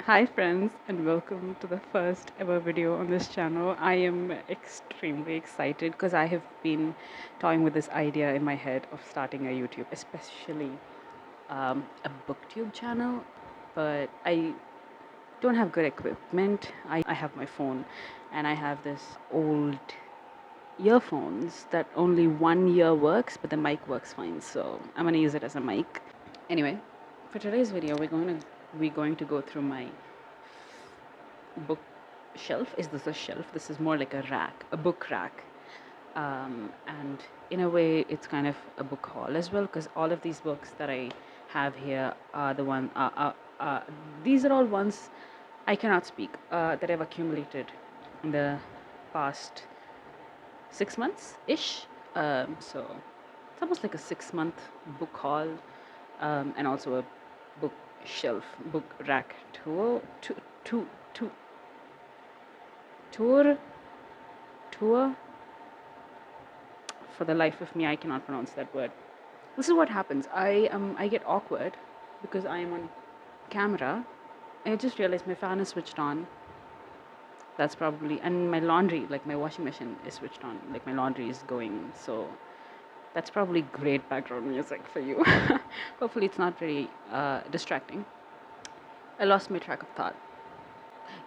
Hi friends, and welcome to the first ever video on this channel. I am extremely excited because I have been toying with this idea in my head of starting a YouTube, especially a booktube channel, but I don't have good equipment. I have my phone and I have this old earphones that only one ear works, but the mic works fine, so I'm gonna use it as a mic. Anyway, for today's video, we're going to go through my book shelf. Is this a shelf? This is more like a rack, a book rack. And in a way, it's kind of a book haul as well, because all of these books that I have here are the one. These are all ones I cannot speak that I've accumulated in the past 6 months ish. So it's almost like a 6 month book haul, and also a book shelf, book rack tour tour. For the life of me, I cannot pronounce that word. This is what happens. I get awkward because I am on camera. I just realized my fan is switched on. That's probably, and my laundry, like my washing machine, is switched on. Like my laundry is going. So that's probably great background music for you. Hopefully, it's not very distracting. I lost my track of thought.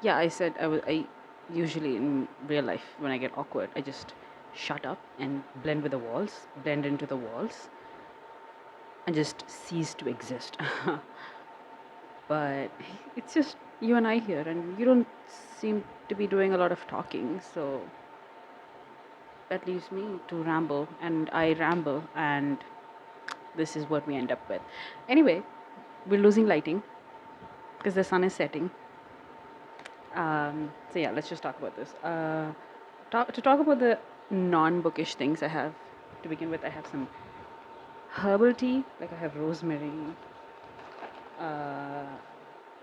Yeah, I said I usually in real life when I get awkward, I just shut up and blend with the walls, blend into the walls, and just cease to exist. But it's just you and I here, and you don't seem to be doing a lot of talking, so that leaves me to ramble, and I ramble, and this is what we end up with. Anyway, we're losing lighting because the sun is setting. So yeah, let's just talk about this. To talk about the non-bookish things I have to begin with, I have some herbal tea, like I have rosemary. Uh,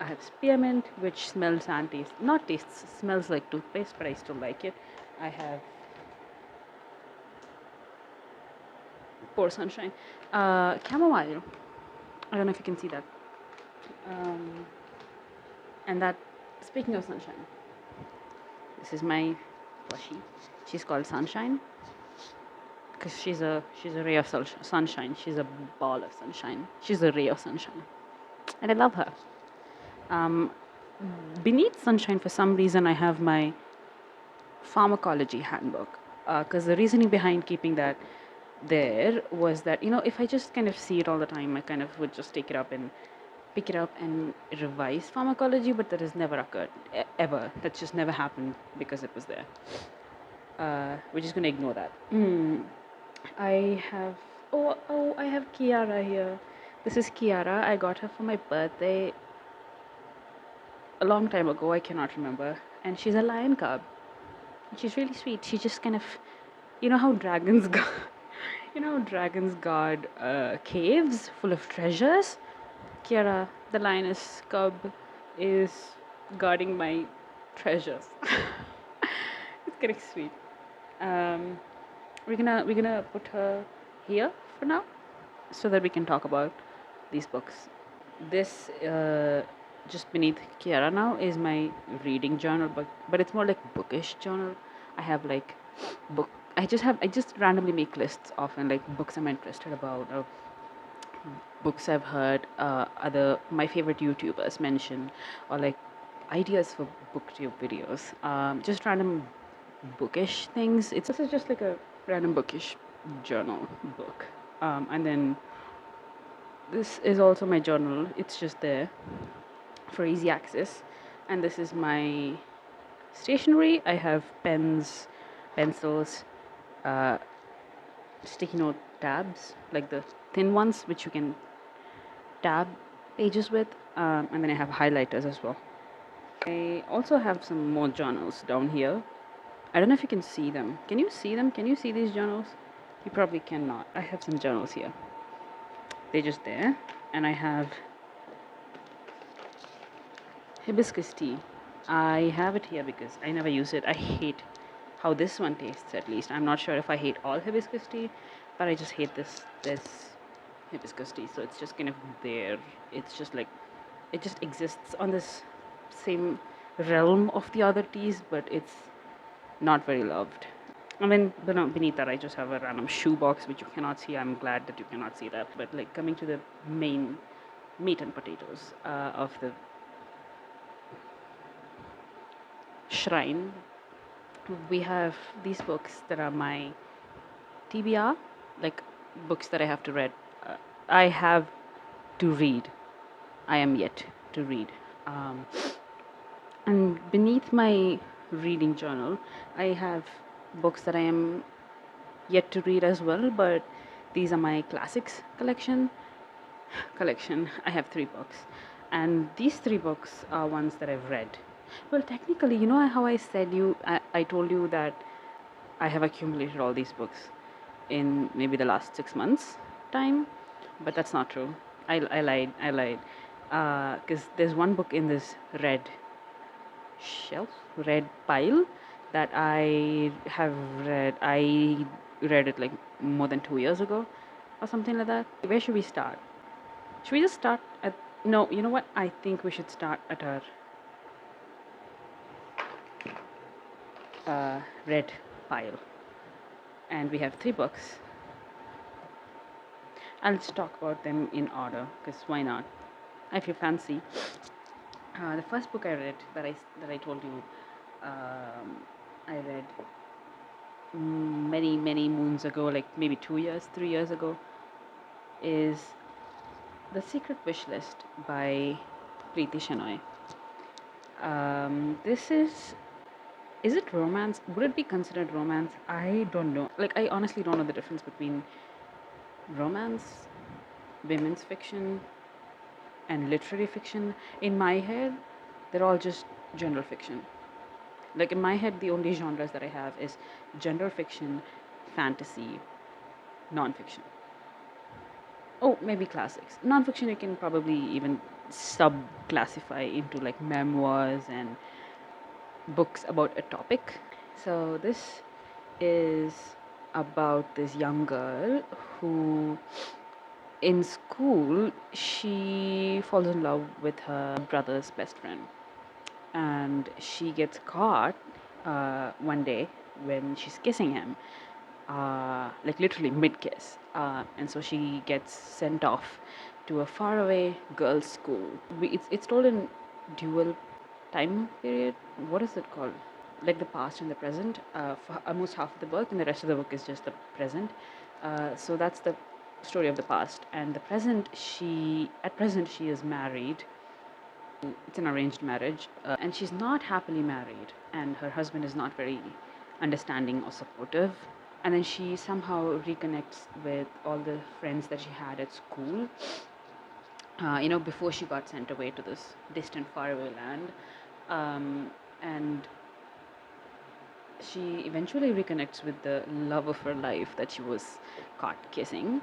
I have spearmint, which smells and tastes, not tastes, smells like toothpaste, but I still like it. I have pour sunshine, chamomile. I don't know if you can see that. Um, and that, speaking of sunshine, this is my plushie. She's called Sunshine because she's a ray of sunshine. She's a ball of sunshine. She's a ray of sunshine, and I love her. Um, Beneath sunshine, for some reason, I have my pharmacology handbook. Because the reasoning behind keeping that there was that if I just kind of see it all the time, I kind of would just take it up and pick it up and revise pharmacology, but that has never occurred ever. That's just never happened because it was there. We're just gonna ignore that. I have I have Kiara here. This is Kiara. I got her for my birthday a long time ago. I cannot remember, and she's a lion cub. She's really sweet. She just kind of, how dragons guard, dragons guard caves full of treasures. Kiara, the lioness cub, is guarding my treasures. It's getting sweet. Um, we're gonna put her here for now, so that we can talk about these books. This just beneath Kiara now is my reading journal, but it's more like bookish journal. I have like book. I just randomly make lists often, like books I'm interested about, or books I've heard other my favorite YouTubers mention, or like ideas for booktube videos. Just random bookish things. This is just like a random bookish journal book, and then this is also my journal. It's just there for easy access. And this is my stationery. I have pens, pencils, uh, sticky note tabs, like the thin ones which you can tab pages with, and then I have highlighters as well. I also have some more journals down here. I don't know if you can see them. Can you see them? Can you see these journals? You probably cannot. I have some journals here. They're just there. And I have hibiscus tea. I have it here because I never use it. I hate how this one tastes, at least. I'm not sure if I hate all hibiscus tea, but I just hate this hibiscus tea. So it's just kind of there. It's just like it just exists on this same realm of the other teas, but it's not very loved. And then beneath that, I just have a random shoebox which you cannot see. I'm glad that you cannot see that. But like coming to the main meat and potatoes of the shrine, we have these books that are my TBR, like books that I have to read. I have to read. I am yet to read. Um, and beneath my reading journal, I have books that I am yet to read as well, but these are my classics collection. I have 3 books, and these 3 books are ones that I've read. Well, technically, you know how I told you that I have accumulated all these books in maybe the last 6 months time, but that's not true. I lied, because there's one book in this shelf, red pile that I have read. I read it like more than 2 years ago or something like that. Where should we start? Should we just start at. No, you know what? I think we should start at our red pile. And we have 3 books. I'll just talk about them in order because why not? If you fancy. The first book I read that I told you I read many moons ago, like maybe 2 years, 3 years ago, is The Secret Wish List by Preeti Shenoy. This is it romance? Would it be considered romance? I don't know. Like, I honestly don't know the difference between romance, women's fiction, and literary fiction. In my head, they're all just general fiction. Like, in my head, the only genres that I have is general fiction, fantasy, non-fiction. Oh, maybe classics. Non-fiction you can probably even sub-classify into like memoirs and books about a topic. So this is about this young girl who in school she falls in love with her brother's best friend, and she gets caught one day when she's kissing him, like literally mid kiss, and so she gets sent off to a faraway girls' school. It's told in dual time period. What is it called? Like the past and the present, for almost half of the book, and the rest of the book is just the present. So that's the story of the past, and the present. At present she is married. It's an arranged marriage, and she's not happily married, and her husband is not very understanding or supportive. And then she somehow reconnects with all the friends that she had at school, before she got sent away to this distant, faraway land. And she eventually reconnects with the love of her life that she was caught kissing.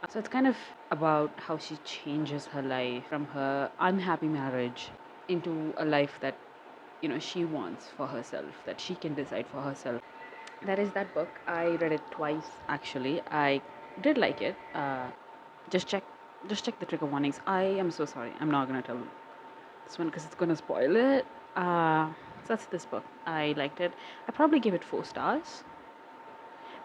So it's kind of about how she changes her life from her unhappy marriage into a life that she wants for herself, that she can decide for herself. That is that book. I read it twice actually. I did like it. Just check, just check the trigger warnings. I am so sorry. I'm not gonna tell this one because it's gonna spoil it. So that's this book. I liked it. I probably give it 4 stars,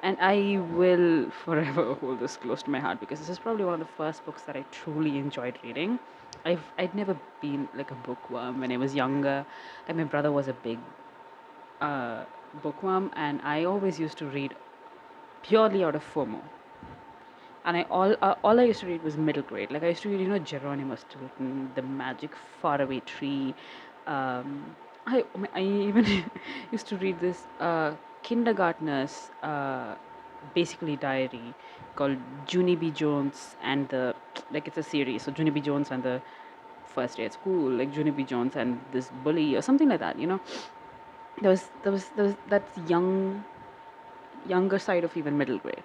and I will forever hold this close to my heart because this is probably one of the first books that I truly enjoyed reading. I'd never been like a bookworm when I was younger. Like my brother was a big bookworm, and I always used to read purely out of FOMO. And all I used to read was middle grade. Like I used to read, Geronimo Stilton, The Magic Faraway Tree. I even used to read this kindergartner's basically diary called Junie B. Jones and the like it's a series. So Junie B. Jones and the first day at school, like Junie B. Jones and this bully or something like that. There was that younger side of even middle grade.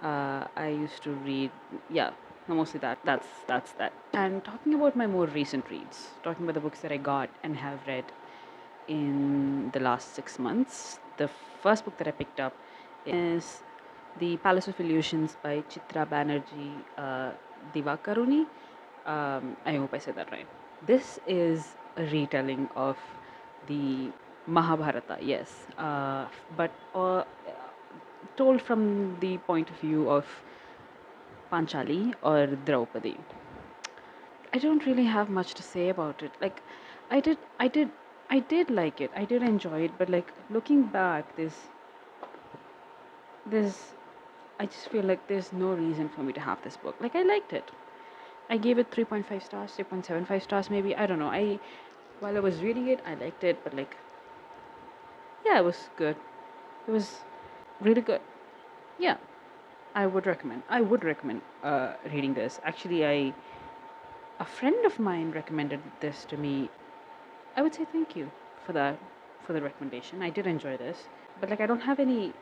I used to read, yeah, mostly that. That's that. And talking about my more recent reads, talking about the books that I got and have read in the last 6 months, the first book that I picked up is The Palace of Illusions by Chitra Banerjee Divakaruni. I hope I said that right. This is retelling of the Mahabharata, yes, but told from the point of view of Panchali or Draupadi. I don't really have much to say about it. Like, I did, I did, I did like it. I did enjoy it, but like looking back, there's, I just feel like there's no reason for me to have this book. Like, I liked it. I gave it 3.5 stars, 3.75 stars, maybe. I don't know. While I was reading it, I liked it, but like, yeah, it was good. It was really good. Yeah, I would recommend. I would recommend reading this. Actually, a friend of mine recommended this to me. I would say thank you for that, for the recommendation. I did enjoy this, but like I don't have any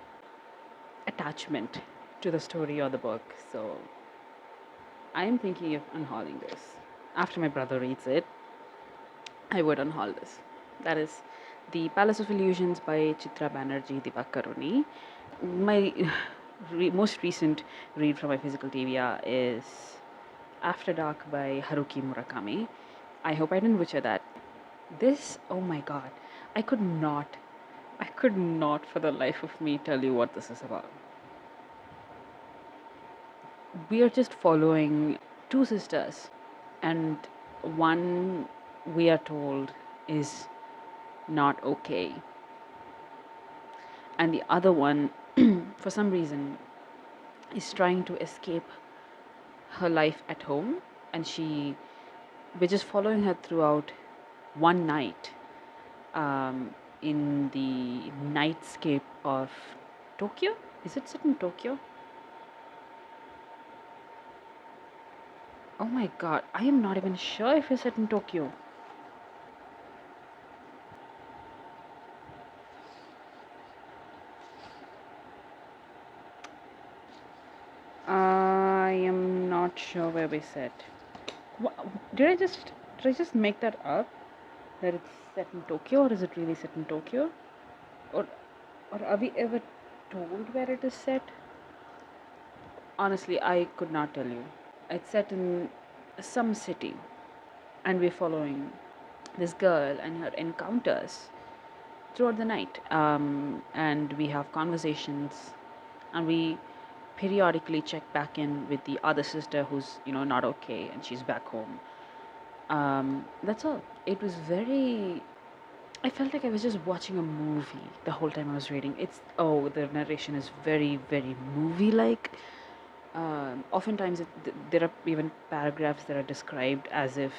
attachment to the story or the book, so I am thinking of unhauling this. After my brother reads it, I would unhaul this. That is The Palace of Illusions by Chitra Banerjee Divakaruni. My most recent read from my physical TBR is After Dark by Haruki Murakami. I hope I didn't butcher that. This, oh my god, I could not, I could not for the life of me tell you what this is about. We are just following two sisters, and one, we are told, is not okay, and the other one, for some reason, is trying to escape her life at home, and we're just following her throughout one night, in the nightscape of Tokyo. Is it set in Tokyo? Oh my god, I am not even sure if it's set in Tokyo. I am not sure where we set. Did I just make that up? That it's set in Tokyo, or is it really set in Tokyo? Or or are we ever told where it is set? Honestly, I could not tell you. It's set in some city, and we're following this girl and her encounters throughout the night. And we have conversations, and we periodically check back in with the other sister who's not okay, and she's back home. That's all. It was very. I felt like I was just watching a movie the whole time I was reading. The narration is very, very movie like. Oftentimes, there are even paragraphs that are described as if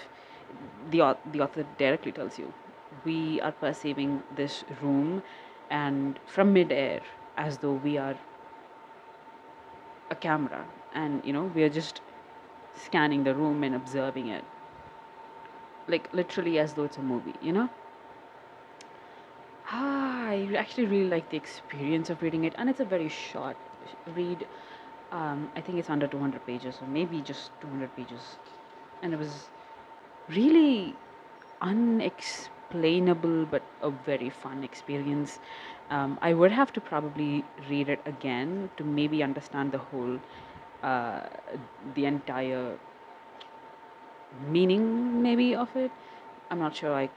the author directly tells you, we are perceiving this room and from midair as though we are a camera, and we are just scanning the room and observing it, like literally as though it's a movie. I actually really like the experience of reading it, and it's a very short read. I think it's under 200 pages, or maybe just 200 pages, and it was really unexplainable but a very fun experience. I would have to probably read it again to maybe understand uh, the entire meaning, maybe, of it. I'm not sure I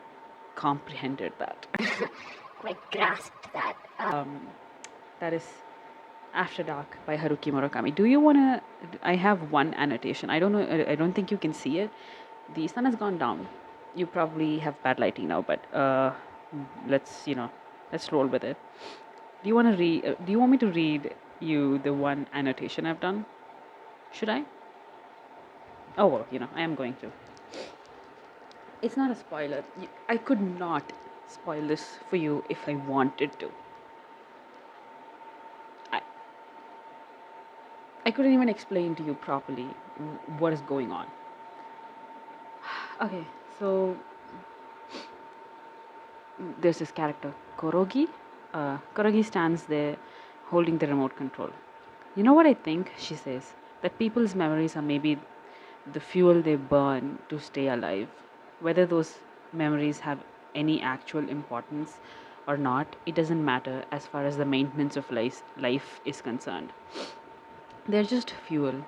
comprehended that. Like grasped that. That is After Dark by Haruki Murakami. Do you wanna? I have one annotation. I don't know. I don't think you can see it. The sun has gone down. You probably have bad lighting now, but let's let's roll with it. Do you want to read? Do you want me to read you the one annotation I've done? Should I? Oh well, I am going to. It's not a spoiler. I could not spoil this for you if I wanted to. I I couldn't even explain to you properly what is going on. Okay, so there's this character, Korogi. Korogi stands there holding the remote control. You know what I think? She says that people's memories are maybe the fuel they burn to stay alive. Whether those memories have any actual importance or not, it doesn't matter as far as the maintenance of life is concerned. They're just fuel.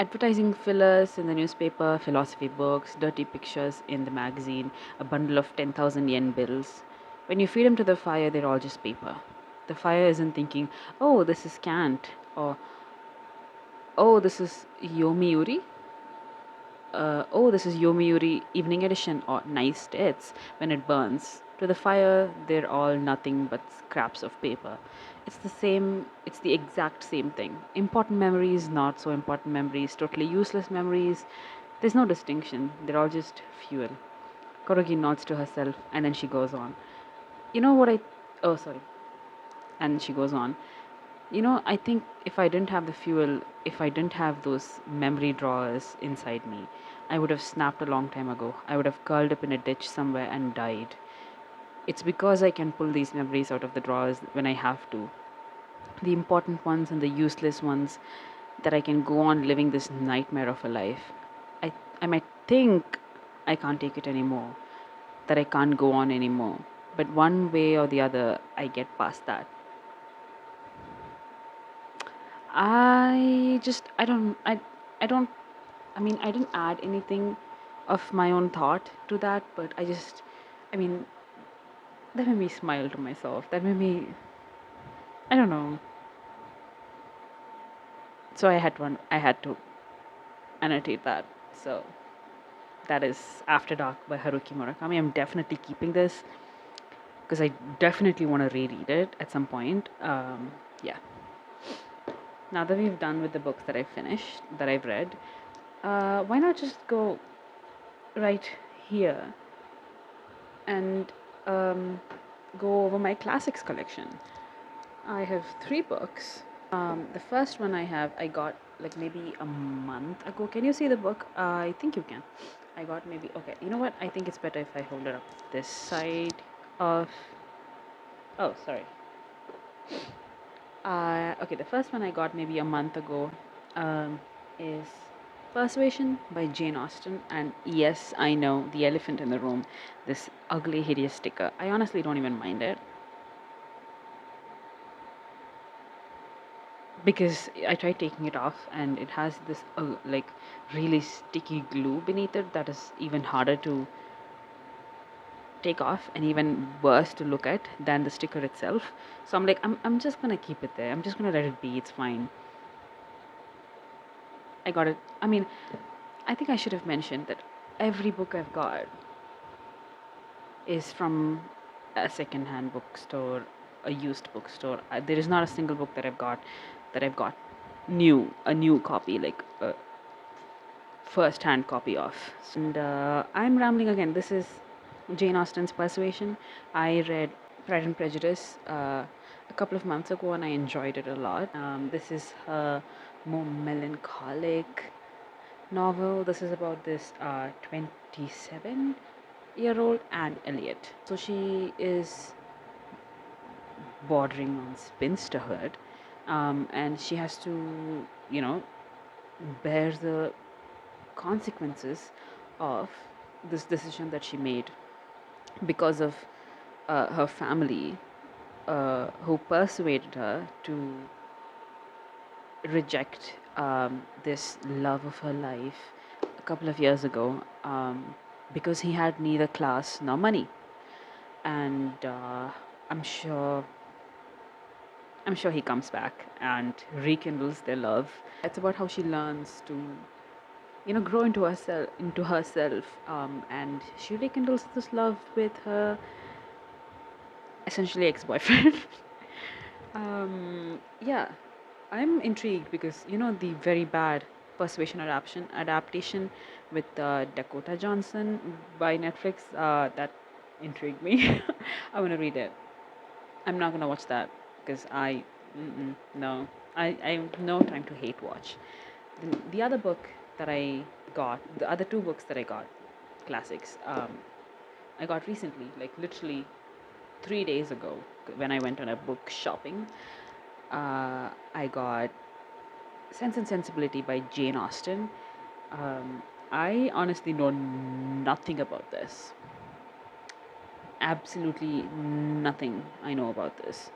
Advertising fillers in the newspaper, philosophy books, dirty pictures in the magazine, a bundle of 10,000 yen bills. When you feed them to the fire, they're all just paper. The fire isn't thinking, oh, this is Kant, or oh, this is Yomiuri, oh, this is Yomiuri Evening Edition, or nice tits when it burns. To the fire, they're all nothing but scraps of paper. It's the exact same thing. Important memories, not so important memories, totally useless memories. There's no distinction, they're all just fuel. Korogi nods to herself and then she goes on. You know what I. Oh, sorry. And she goes on. I think if I didn't have the fuel, if I didn't have those memory drawers inside me, I would have snapped a long time ago. I would have curled up in a ditch somewhere and died. It's because I can pull these memories out of the drawers when I have to. The important ones and the useless ones, that I can go on living this nightmare of a life. I, I might think I can't take it anymore, that I can't go on anymore. But one way or the other, I get past that. I don't, I mean, I didn't add anything of my own thought to that, but I mean, that made me smile to myself. That made me, I don't know. So I had to annotate that. So that is After Dark by Haruki Murakami. I'm definitely keeping this because I definitely want to reread it at some point. Yeah. Now that we've done with the books that I've finished, that I've read, why not just go right here and go over my classics collection? I have 3 books. The first one I got like maybe a month ago. Can you see the book? I think you can. I got maybe, okay, you know what? I think it's better if I hold it up this side of. Oh, sorry. Okay, the first one I got maybe a month ago is Persuasion by Jane Austen. And yes, I know, the elephant in the room, this ugly, hideous sticker. I honestly don't even mind it because I tried taking it off and it has this like really sticky glue beneath it that is even harder to take off and even worse to look at than the sticker itself. So I'm like, I'm just gonna keep it there. I'm just gonna let it be. It's fine. I got it. I mean, I think I should have mentioned that every book I've got is from a second-hand bookstore, a used bookstore. There is not a single book that I've got a new copy, like a first-hand copy of. And I'm rambling again. This is Jane Austen's Persuasion. I read Pride and Prejudice a couple of months ago, and I enjoyed it a lot. This is her more melancholic novel. This is about this 27-year-old Anne Elliot. So she is bordering on spinsterhood, and she has to, bear the consequences of this decision that she made because of her family, who persuaded her to reject this love of her life a couple of years ago, because he had neither class nor money. And I'm sure I'm sure he comes back and rekindles their love. It's about how she learns to, grow into herself, and she rekindles this love with her essentially ex-boyfriend. Yeah, I'm intrigued because the very bad Persuasion adaptation with Dakota Johnson by Netflix. That intrigued me. I want to read it. I'm not gonna watch that because no, I have no time to hate watch. The other book that I got, the other 2 books that I got, classics. I got recently, like literally 3 days ago, when I went on a book shopping. I got Sense and Sensibility by Jane Austen. I honestly know nothing about this. Absolutely nothing I know about this.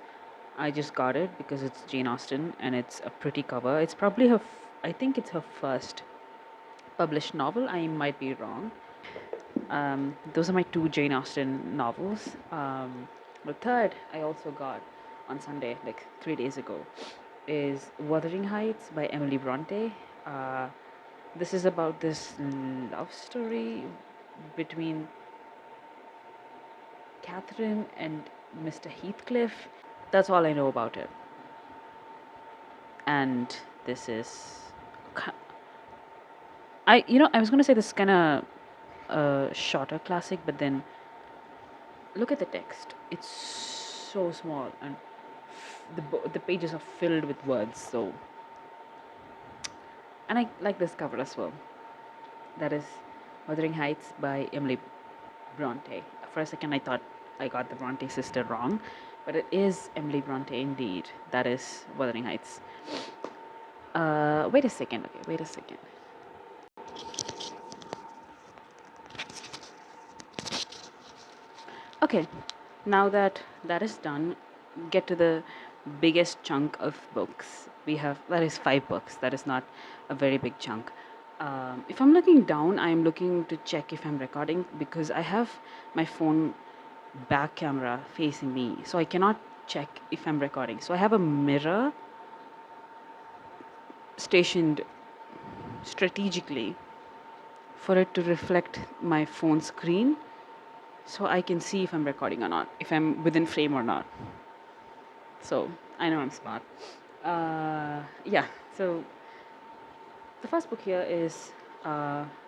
I just got it because it's Jane Austen and it's a pretty cover. It's probably I think it's her first published novel. I might be wrong. Those are my two Jane Austen novels. The third I also got on Sunday, like 3 days ago, is Wuthering Heights by Emily Bronte. This is about this love story between Catherine and Mr. Heathcliff. That's all I know about it. And this is, I was gonna say this kind of a shorter classic, but then look at the text. It's so small, and the pages are filled with words. So, and I like this cover as well. That is Wuthering Heights by Emily Bronte. For a second, I thought I got the Bronte sister wrong, but it is Emily Bronte indeed. That is Wuthering Heights. Wait a second. Okay, wait a second. Okay, now that that is done, get to the biggest chunk of books. We have, that is 5 books. That is not a very big chunk. If I'm looking down, I'm looking to check if I'm recording because I have my phone back camera facing me, so I cannot check if I'm recording. So I have a mirror stationed strategically for it to reflect my phone screen so I can see if I'm recording or not, if I'm within frame or not. So I know I'm smart. Yeah, so the first book here is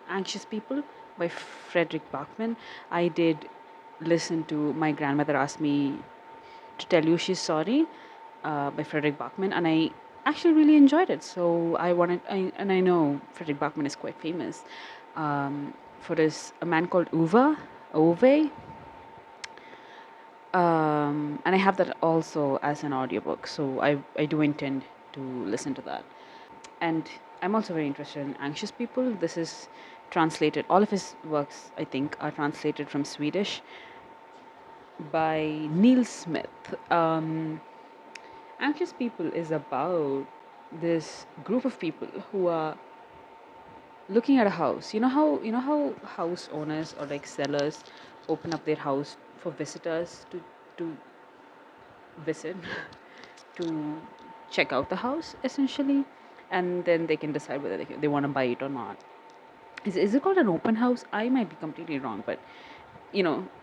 Anxious People by Frederick Bachman. I did listen to My Grandmother Asked Me to Tell You She's Sorry by Frederick Bachman, and I actually really enjoyed it. So I know Frederick Bachman is quite famous for this A Man Called Ove. And I have that also as an audiobook, so I do intend to listen to that. And I'm also very interested in Anxious People. This is translated, all of his works, I think, are translated from Swedish by Neil Smith. Anxious People is about this group of people who are looking at a house. You know how house owners or like sellers open up their house for visitors to visit to check out the house essentially, and then they can decide whether they want to buy it or not. Is it called an open house? I might be completely wrong, but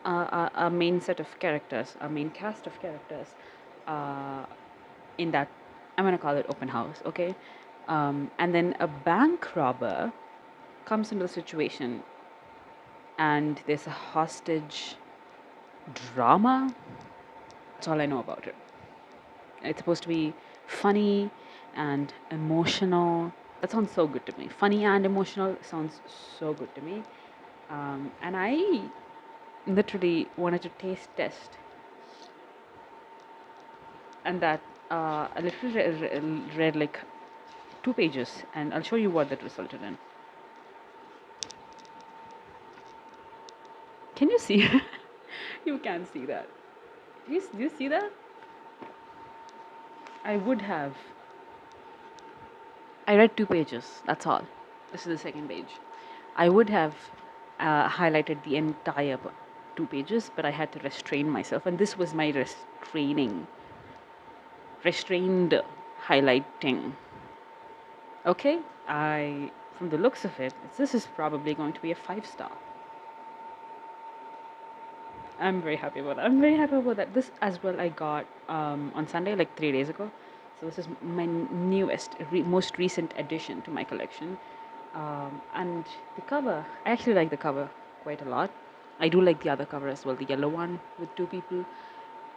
our main set of characters, our main cast of characters, uh, in that, I'm gonna call it open house, okay? And then a bank robber comes into the situation, and there's a hostage drama. That's all I know about it. It's supposed to be funny and emotional. That sounds so good to me. Funny and emotional sounds so good to me. And I literally wanted to taste test. And that I literally read like 2 pages, and I'll show you what that resulted in. Can you see? You can see that. Do you see that? I would have. I read 2 pages, that's all. This is the second page. I would have highlighted the entire 2 pages, but I had to restrain myself, and this was my restrained highlighting. Okay, from the looks of it, this is probably going to be a 5 star. I'm very happy about that. I'm very happy about that. This as well I got on Sunday, like 3 days ago. So this is my newest, most recent addition to my collection. And the cover, I actually like the cover quite a lot. I do like the other cover as well, the yellow one with 2 people.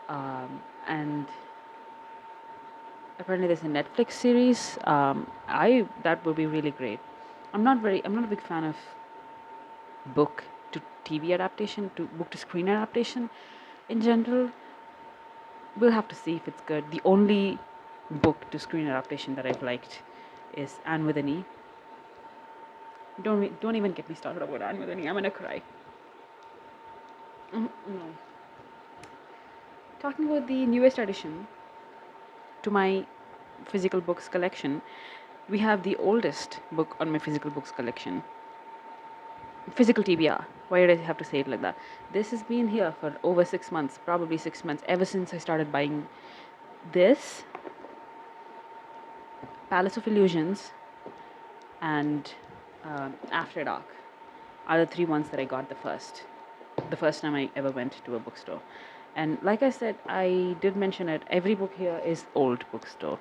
And apparently there's a Netflix series. That would be really great. I'm not a big fan of book to TV adaptation, to book to screen adaptation in general. We'll have to see if it's good. The only book to screen adaptation that I've liked is Anne with an E. Don't even get me started about Anne with an E. I'm gonna cry. No. Talking about the newest addition to my physical books collection, we have the oldest book on my physical books collection. Physical TBR. Why did I have to say it like that? This has been here for over 6 months, probably 6 months, ever since I started buying this, Palace of Illusions, and After Dark are the three ones that I got the first time I ever went to a bookstore. And like I said, I did mention it, every book here is old bookstore,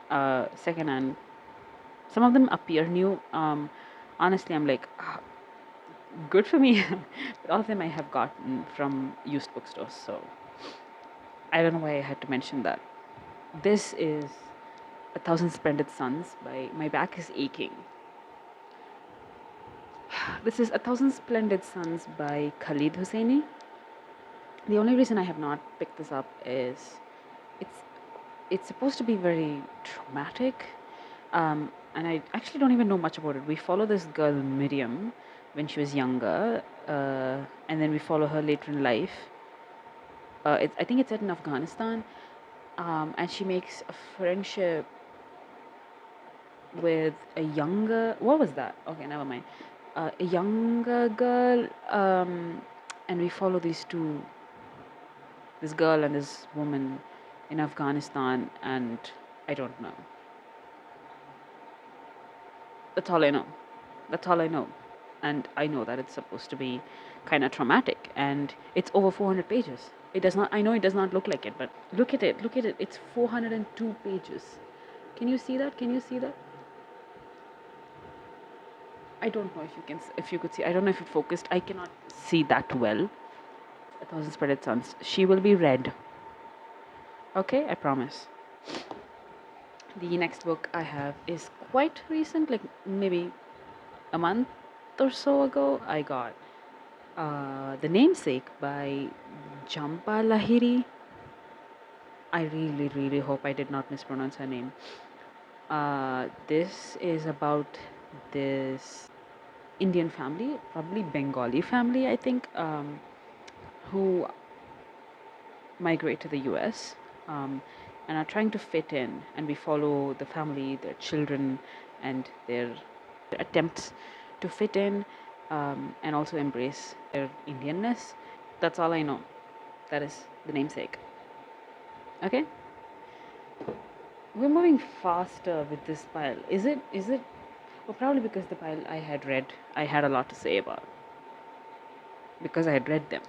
secondhand. Some of them appear new. Honestly, I'm like, good for me. But all of them I have gotten from used bookstores. So I don't know why I had to mention that. This is A Thousand Splendid Suns by, my back is aching. This is A Thousand Splendid Suns by Khalid Hosseini. The only reason I have not picked this up is it's it's supposed to be very traumatic, and I actually don't even know much about it. We follow this girl Miriam when she was younger, and then we follow her later in life. I think it's set in Afghanistan, and she makes a friendship with a younger. What was that? Okay, never mind. A younger girl, and we follow these two, this girl and this woman in Afghanistan, and I don't know. That's all I know. That's all I know. And I know that it's supposed to be kind of traumatic, and it's over 400 pages. It does not, I know it does not look like it, but look at it, look at it. It's 402 pages. Can you see that? Can you see that? I don't know if you can, if you could see. I don't know if it focused. I cannot see that well. A Thousand Splendid Suns. She will be read. Okay, I promise. The next book I have is quite recent, like maybe a month or so ago. I got The Namesake by Jampa Lahiri. I really, really hope I did not mispronounce her name. This is about this Indian family, probably Bengali family, I think, who migrate to the US, and are trying to fit in. And we follow the family, their children, and their attempts to fit in, and also embrace their Indianness. That's all I know. That is The Namesake. Okay? We're moving faster with this pile. Is it? Well, probably because the pile I had read, I had a lot to say about. Because I had read them.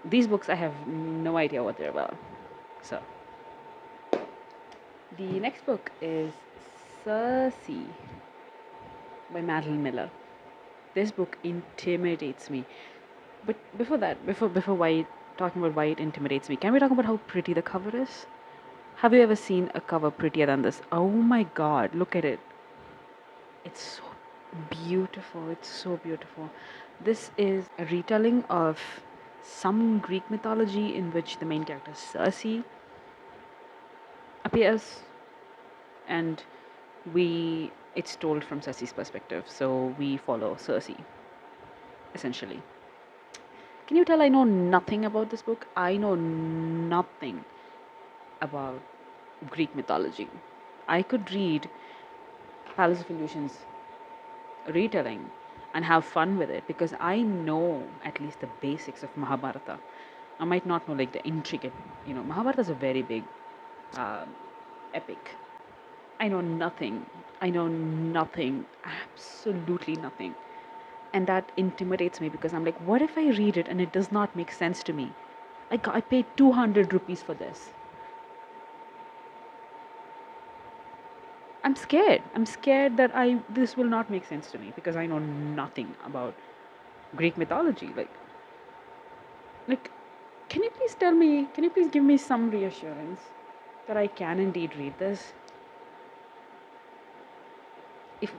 These books, I have no idea what they're about. So, the next book is Circe by Madeline Miller. This book intimidates me. But before that, before why talking about why it intimidates me, can we talk about how pretty the cover is? Have you ever seen a cover prettier than this? Oh my god, look at it. It's so beautiful. It's so beautiful. This is a retelling of some Greek mythology in which the main character Circe appears, and it's told from Circe's perspective, so we follow Circe essentially. Can you tell I know nothing about this book? I know nothing about Greek mythology. I could read Palace of Illusions retelling and have fun with it because I know at least the basics of Mahabharata. I might not know like the intricate, Mahabharata is a very big epic. I know nothing. I know nothing, absolutely nothing. And that intimidates me because I'm like, what if I read it and it does not make sense to me? I paid 200 rupees for this. I'm scared. I'm scared that this will not make sense to me because I know nothing about Greek mythology. Like, can you please tell me? Can you please give me some reassurance that I can indeed read this?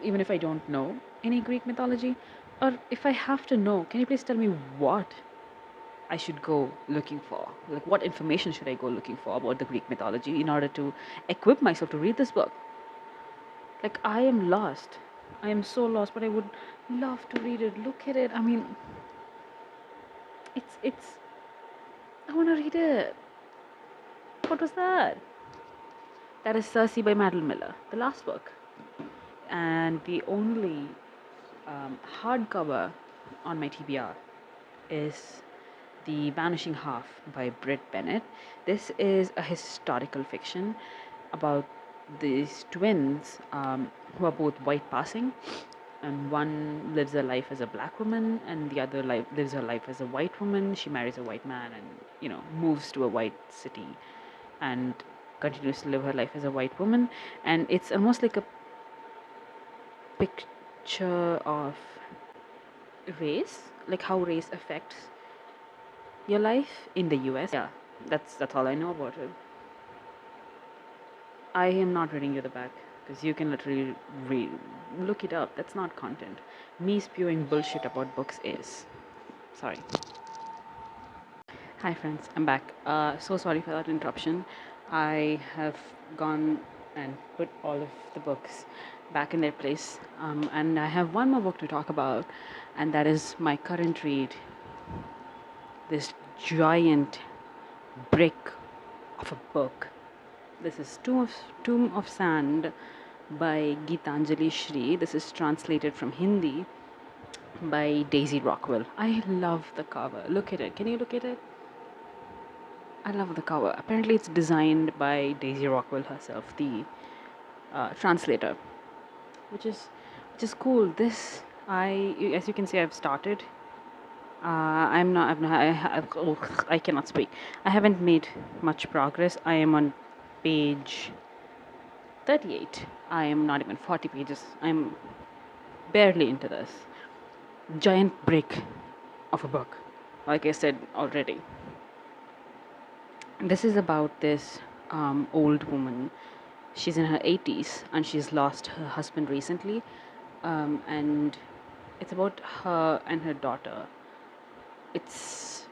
Even if I don't know any Greek mythology, or if I have to know, can you please tell me what I should go looking for? Like, what information should I go looking for about the Greek mythology in order to equip myself to read this book? Like, I am lost. I am so lost, but I would love to read it. Look at it. I mean, it's. I want to read it. What was that? That is Circe by Madeline Miller, the last book. and the only hardcover on my TBR is The Vanishing Half by Britt Bennett. This is a historical fiction about these twins who are both white passing, and one lives her life as a black woman, and the other lives her life as a white woman. She marries a white man and, moves to a white city and continues to live her life as a white woman. And it's almost like a picture of race, like how race affects your life in the US. Yeah, that's all I know about it. I am not reading you the back because you can literally look it up. That's not content. Me spewing bullshit about books is. Sorry. Hi friends, I'm back. So sorry for that interruption. I have gone and put all of the books back in their place, and I have one more book to talk about, and that is my current read. This giant brick of a book. This is Tomb of Sand by Geetanjali Shri. This is translated from Hindi by Daisy Rockwell. I love the cover. Look at it. Can you look at it? I love the cover. Apparently, it's designed by Daisy Rockwell herself, the translator, which is cool. This as you can see, I've started. I'm not. I cannot speak. I haven't made much progress. I am on page 38. I am not even 40 pages. I'm barely into this giant brick of a book, like I said already. This is about this old woman. She's in her 80s and she's lost her husband recently, and it's about her and her daughter. It's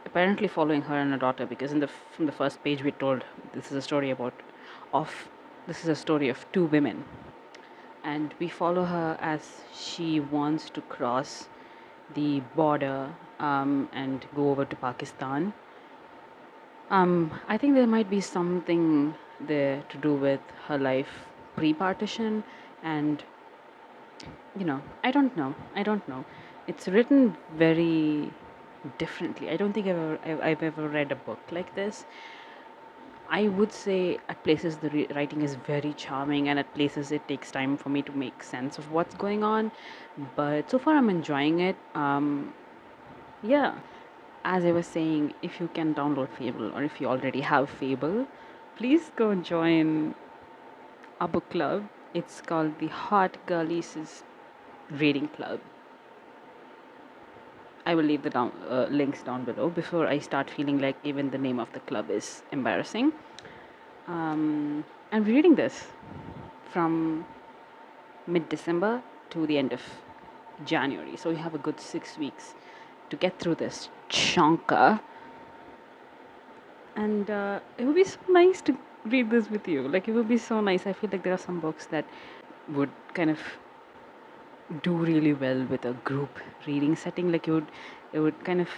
apparently following her and her daughter because from the first page we're told this is a story of two women, and we follow her as she wants to cross the border and go over to Pakistan. I think there might be something there to do with her life pre-partition, and I don't know. It's written very differently. I don't think I've ever read a book like this. I would say at places the writing is very charming, and at places it takes time for me to make sense of what's going on. But so far, I'm enjoying it. Yeah, as I was saying, if you can download Fable, or if you already have Fable, please go join our book club. It's called the Hot Girlies Reading Club. I will leave the links down below before I start feeling like even the name of the club is embarrassing. I'm reading this from mid-December to the end of January, so we have a good 6 weeks to get through this chonka. And it would be so nice to read this with you. Like, it would be so nice. I feel like there are some books that would kind of do really well with a group reading setting. Like, it would kind of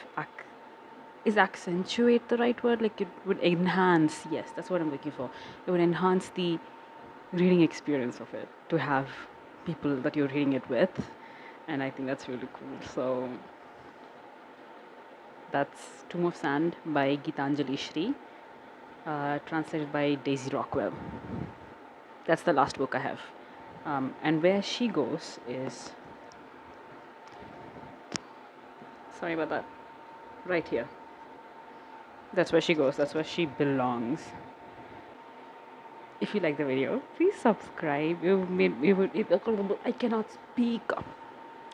is accentuate the right word? Like, it would enhance. Yes, that's what I'm looking for. It would enhance the reading experience of it to have people that you're reading it with, and I think that's really cool. So that's Tomb of Sand by Geetanjali Shri, translated by Daisy Rockwell. That's the last book I have. And where she goes is, sorry about that, right here. That's where she goes. That's where she belongs. If you like the video, please subscribe. I cannot speak.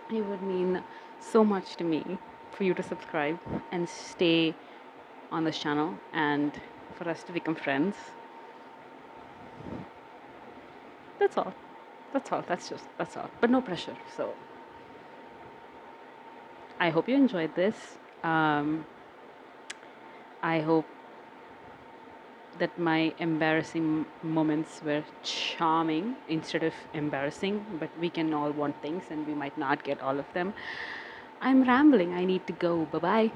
It would mean so much to me for you to subscribe and stay on this channel, and for us to become friends. That's all. That's all. But no pressure. So I hope you enjoyed this. I hope that my embarrassing moments were charming instead of embarrassing, but we can all want things and we might not get all of them. I'm rambling. I need to go. Bye bye.